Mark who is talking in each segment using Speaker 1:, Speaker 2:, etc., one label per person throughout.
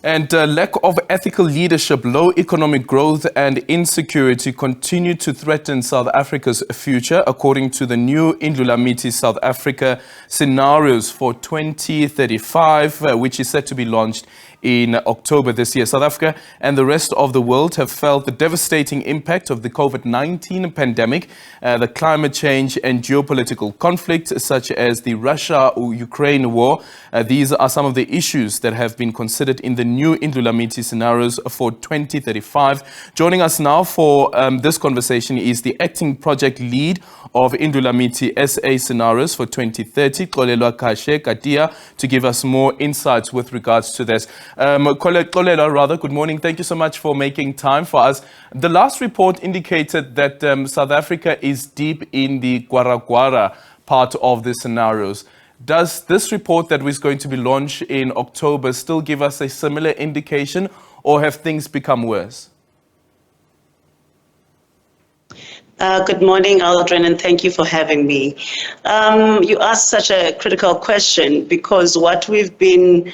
Speaker 1: And lack of ethical leadership, low economic growth and insecurity continue to threaten South Africa's future, according to the new Indlulamithi South Africa Scenarios for 2035, which is set to be launched in October this year. South Africa and the rest of the world have felt the devastating impact of the COVID-19 pandemic, the climate change and geopolitical conflict, such as the Russia-Ukraine war. These are some of the issues that have been considered in the new Indlulamithi Scenarios for 2035. Joining us now for this conversation is the acting project lead of Indlulamithi SA Scenarios for 2030, Xolelwa Kashe-Katiya, to give us more insights with regards to this. Xolelwa, good morning. Thank you so much for making time for us. The last report indicated that South Africa is deep in the Gwara part of the scenarios. Does this report that was going to be launched in October still give us a similar indication, or have things become worse?
Speaker 2: Good morning, Aldrin, and thank you for having me. You asked such a critical question because what we've been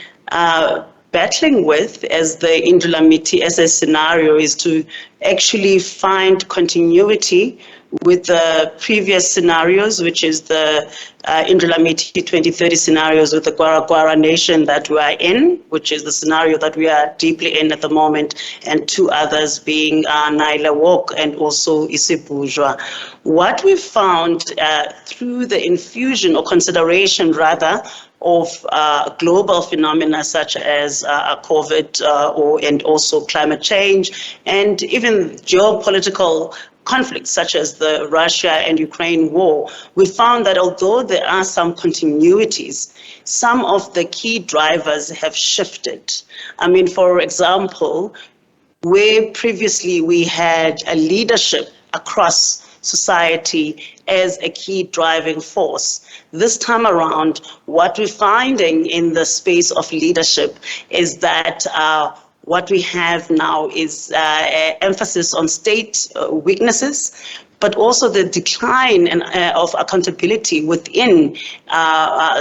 Speaker 2: battling with as the Indlulamithi SA scenario is to actually find continuity with the previous scenarios, which is the Indlulamithi 2030 scenarios with the Gwara nation that we are in, which is the scenario that we are deeply in at the moment, and two others being Naila Walk and also Isibujwa. What we found through the infusion or consideration rather of global phenomena such as COVID and also climate change and even geopolitical conflicts such as the Russia and Ukraine war, we found that although there are some continuities, some of the key drivers have shifted. I mean, for example, where previously we had a leadership across society as a key driving force, this time around, what we're finding in the space of leadership is that what we have now is emphasis on state weaknesses, but also the decline of accountability within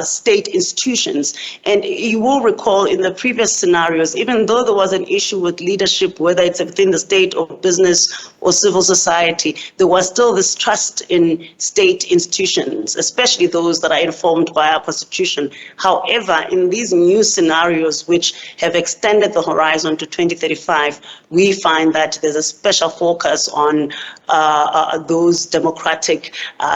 Speaker 2: state institutions. And you will recall in the previous scenarios, even though there was an issue with leadership, whether it's within the state or business or civil society, there was still this trust in state institutions, especially those that are informed by our constitution. However, in these new scenarios, which have extended the horizon to 2035, we find that there's a special focus on those democratic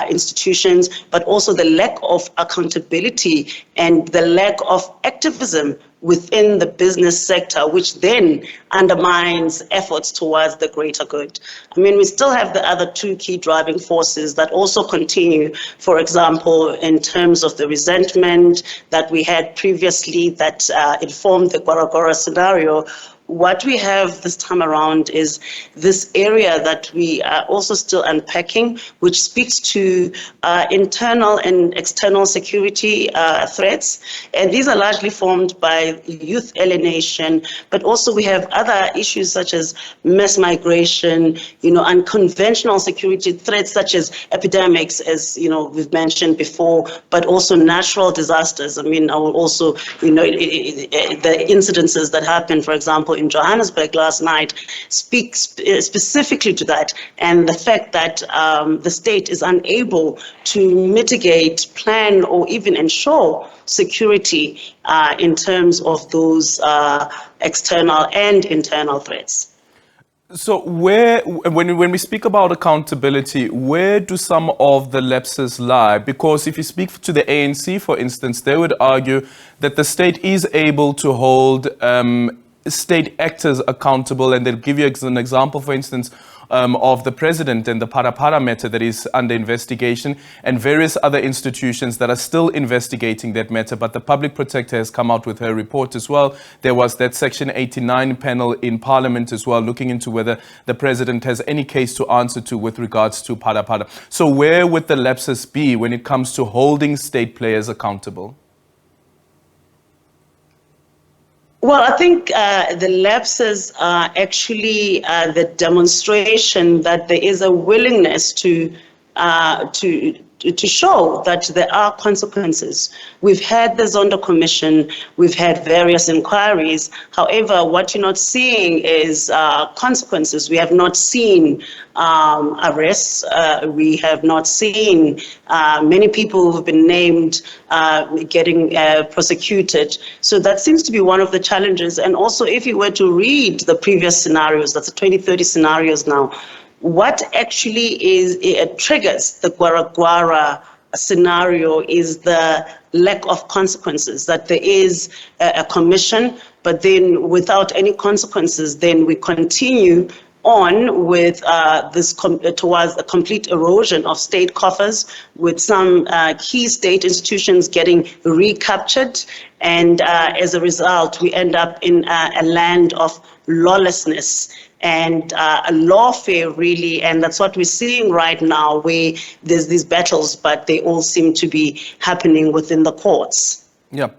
Speaker 2: institutions, but also the lack of accountability and the lack of activism within the business sector, which then undermines efforts towards the greater good. I mean, we still have the other two key driving forces that also continue, for example, in terms of the resentment that we had previously that informed the Gwara scenario. What we have this time around is this area that we are also still unpacking, which speaks to internal and external security threats. And these are largely formed by youth alienation, but also we have other issues such as mass migration, unconventional security threats such as epidemics, as we've mentioned before, but also natural disasters. I mean, I will also, the incidences that happened, for example, in Johannesburg last night speaks specifically to that, and the fact that the state is unable to mitigate, plan, or even ensure security in terms of those external and internal threats.
Speaker 1: So when we speak about accountability, where do some of the lapses lie? Because if you speak to the ANC, for instance, they would argue that the state is able to hold state actors accountable, and they'll give you an example, for instance, of the president and the Para matter that is under investigation, and various other institutions that are still investigating that matter. But the public protector has come out with her report as well. There was that Section 89 panel in Parliament as well, looking into whether the president has any case to answer to with regards to Para. So where would the lapses be when it comes to holding state players accountable?
Speaker 2: Well, I think the lapses are actually the demonstration that there is a willingness to to show that there are consequences. We've had the Zondo Commission, we've had various inquiries. However, what you're not seeing is consequences. We have not seen arrests. We have not seen many people who've been named getting prosecuted. So that seems to be one of the challenges. And also, if you were to read the previous scenarios, that's the 2030 scenarios now, what actually triggers the Gwara scenario is the lack of consequences, that there is a commission, but then without any consequences, then we continue on with towards a complete erosion of state coffers, with some key state institutions getting recaptured, and as a result, we end up in a land of lawlessness and lawfare, really, and that's what we're seeing right now, where there's these battles, but they all seem to be happening within the courts.
Speaker 1: Yeah.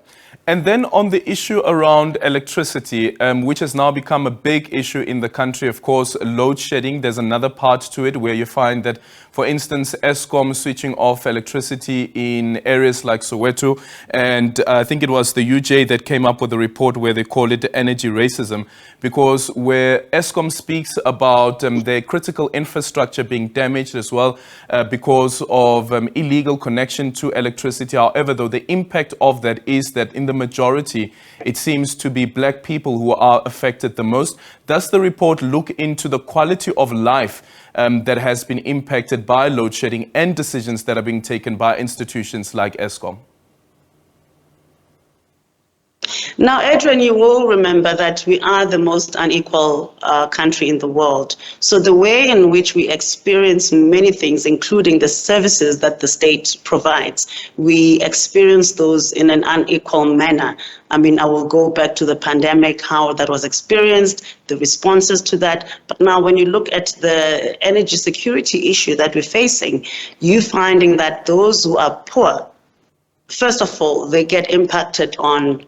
Speaker 1: And then on the issue around electricity, which has now become a big issue in the country, of course, load shedding, there's another part to it where you find that, for instance, Eskom switching off electricity in areas like Soweto. And I think it was the UJ that came up with a report where they call it energy racism, because where Eskom speaks about their critical infrastructure being damaged as well because of illegal connection to electricity. However, though, the impact of that is that in the majority, it seems to be black people who are affected the most. Does the report look into the quality of life that has been impacted by load shedding and decisions that are being taken by institutions like Eskom?
Speaker 2: Now, Adrian, you will remember that we are the most unequal country in the world. So the way in which we experience many things, including the services that the state provides, we experience those in an unequal manner. I mean, I will go back to the pandemic, how that was experienced, the responses to that. But now when you look at the energy security issue that we're facing, you're finding that those who are poor, first of all, they get impacted on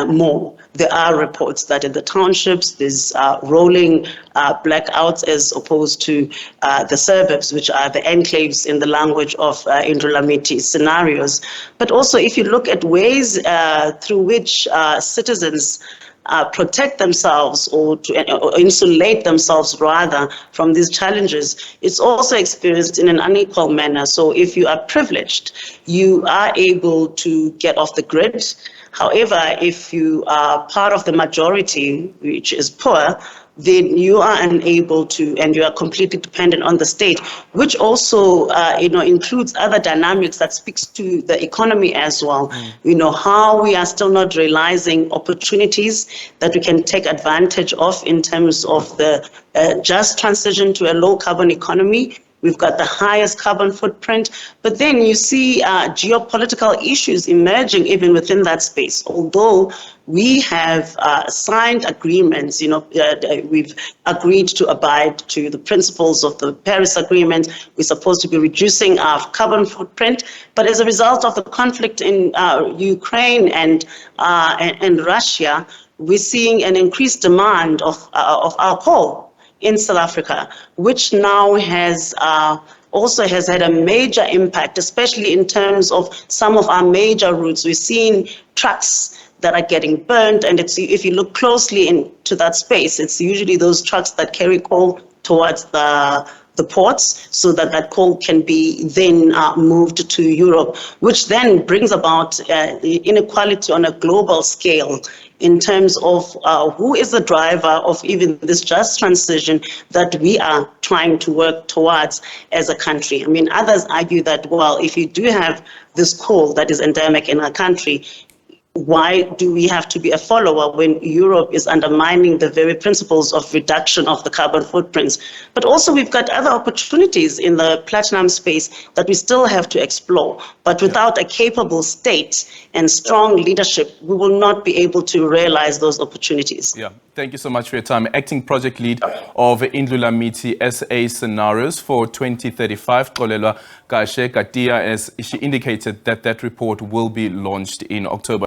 Speaker 2: more. There are reports that in the townships there's rolling blackouts as opposed to the suburbs, which are the enclaves in the language of Indlulamithi Scenarios. But also, if you look at ways through which citizens protect themselves or insulate themselves rather from these challenges, it's also experienced in an unequal manner. So if you are privileged, you are able to get off the grid. However, if you are part of the majority, which is poor, then you are unable to, and you are completely dependent on the state, which also, includes other dynamics that speaks to the economy as well. How we are still not realizing opportunities that we can take advantage of in terms of the just transition to a low carbon economy. We've got the highest carbon footprint, but then you see geopolitical issues emerging even within that space. Although we have signed agreements, we've agreed to abide to the principles of the Paris Agreement. We're supposed to be reducing our carbon footprint, but as a result of the conflict in Ukraine and Russia, we're seeing an increased demand of our coal in South Africa, which now has also had a major impact, especially in terms of some of our major routes. We've seen trucks that are getting burned, and if you look closely into that space, it's usually those trucks that carry coal towards the ports, so that coal can be then moved to Europe, which then brings about inequality on a global scale in terms of who is the driver of even this just transition that we are trying to work towards as a country. I mean, others argue that, well, if you do have this coal that is endemic in our country, why do we have to be a follower when Europe is undermining the very principles of reduction of the carbon footprints? But also we've got other opportunities in the platinum space that we still have to explore. But without a capable state and strong leadership, we will not be able to realize those opportunities.
Speaker 1: Yeah, thank you so much for your time. Acting Project Lead of Indlulamithi SA Scenarios for 2035, Xolelwa Kashe-Katiya, as she indicated that report will be launched in October.